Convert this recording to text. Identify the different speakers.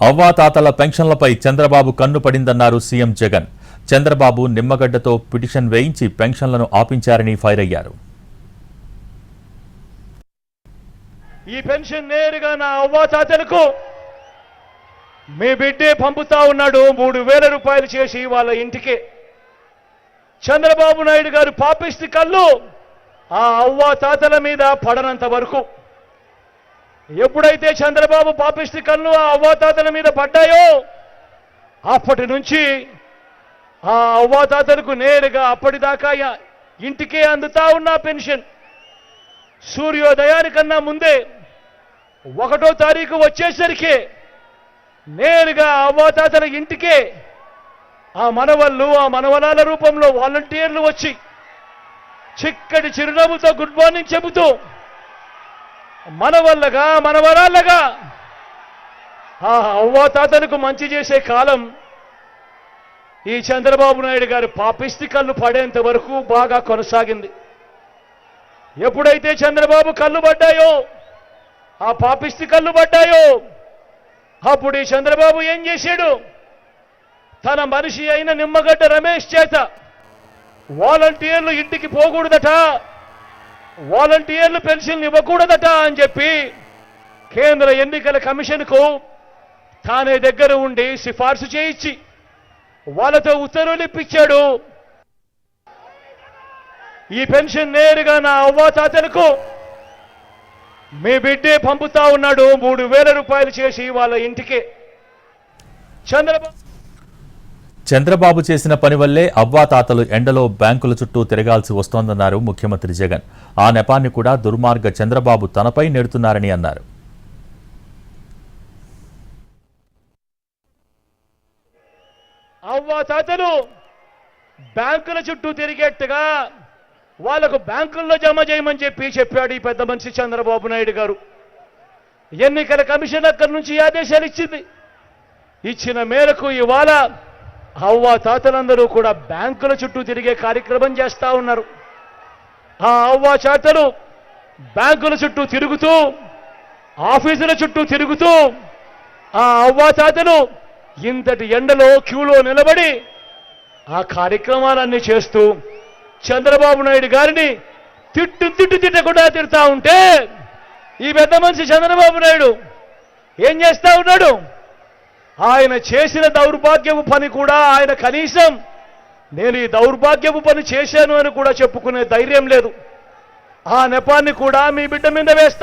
Speaker 1: అవ్వాతాతల పెన్షన్లపై చంద్రబాబు కన్ను పడిందన్నారు CM Jagan. Chandrababu నిమ్మగడ్డతో petition వేయించి పెన్షన్లను ఆపించారని ఫైర్ అయ్యారు.
Speaker 2: ఈ పెన్షన్ నేరుగా నా అవ్వాతాతలకు మీ బిడ్డే పంపుతా ఉన్నాడు 3,000 రూపాయలు చేసి వాళ్ళ ఇంటికి. చంద్రబాబు నాయుడు గారు పాపిష్టి కళ్ళు ఆ అవ్వాతాతల మీద పడనంత వరకు, ఎప్పుడైతే చంద్రబాబు పాపిష్టి కళ్ళు ఆ అవ్వాతాతల మీద పడ్డాయో అప్పటి నుంచి ఆ అవ్వాతాతలకు నేరుగా అప్పటిదాకా ఇంటికే అందుతా ఉన్న పెన్షన్ సూర్యోదయానికన్నా ముందే 1వ తారీఖు వచ్చేసరికి నేరుగా అవ్వాతాతల ఇంటికే ఆ మనవళ్ళు ఆ మనవరాల రూపంలో వాలంటీర్లు వచ్చి చిక్కటి చిరునవ్వుతో గుడ్ మార్నింగ్ చెబుతూ మనవల్లగా మనవరాళ్ళగా ఆ అవ్వాతాతలకు మంచి చేసే కాలం ఈ చంద్రబాబు నాయుడు గారి పాపిష్టి కళ్ళు పడేంత వరకు బాగా కొనసాగింది. ఎప్పుడైతే చంద్రబాబు కళ్ళు పడ్డాయో ఆ పాపిష్టి కళ్ళు పడ్డాయో అప్పుడు ఈ చంద్రబాబు ఏం చేశాడు? తన మనిషి అయిన నిమ్మగడ్డ రమేష్ చేత వాలంటీర్లు ఇంటికి పోకూడదట, వాలంటీర్లు పెన్షన్ ఇవ్వకూడదట అని చెప్పి కేంద్ర ఎన్నికల కమిషన్కు తానే దగ్గర ఉండి సిఫార్సు చేయించి వాళ్ళతో ఉత్తర్వులు ఇప్పించాడు. ఈ పెన్షన్ నేరుగా నా అవ్వాతాతలకు మీ బిడ్డే పంపుతా ఉన్నాడు 3,000 రూపాయలు చేసి వాళ్ళ ఇంటికి.
Speaker 1: చంద్రబాబు చేసిన పని వల్లే అవ్వాతాతలు ఎండలో బ్యాంకుల చుట్టూ తిరగాల్సి వస్తోందన్నారు ముఖ్యమంత్రి జగన్. ఆ నెపాన్ని కూడా దుర్మార్గ చంద్రబాబు తనపై నెడుతున్నారని అన్నారు.
Speaker 2: అవ్వాతాతలు బ్యాంకుల చుట్టూ తిరిగేట్టుగా వాళ్లకు బ్యాంకుల్లో జమ చేయమని చెప్పాడు ఈ పెద్ద మనిషి చంద్రబాబు నాయుడు గారు. ఎన్నికల కమిషన్ అక్కడి నుంచి ఆదేశాలు ఇచ్చింది. ఇచ్చిన మేరకు ఇవాళ అవ్వాతాతలందరూ కూడా బ్యాంకుల చుట్టూ తిరిగే కార్యక్రమం చేస్తా ఉన్నారు. ఆ అవ్వాతాతలు బ్యాంకుల చుట్టూ తిరుగుతూ ఆఫీసుల చుట్టూ తిరుగుతూ ఆ అవ్వాతాతలు ఇంతటి ఎండలో క్యూలో నిలబడి ఆ కార్యక్రమాలన్నీ చేస్తూ చంద్రబాబు నాయుడు గారిని తిట్టకుండా తిడతా ఉంటే ఈ పెద్ద మనిషి చంద్రబాబు నాయుడు ఏం చేస్తా ఉన్నాడు? ఆయన చేసిన దౌర్భాగ్యపు పని కూడా ఆయన కనీసం నేను ఈ దౌర్భాగ్యపు పని చేశాను అని కూడా చెప్పుకునే ధైర్యం లేదు. ఆ నెపాన్ని కూడా మీ బిడ్డ మీద వేస్తా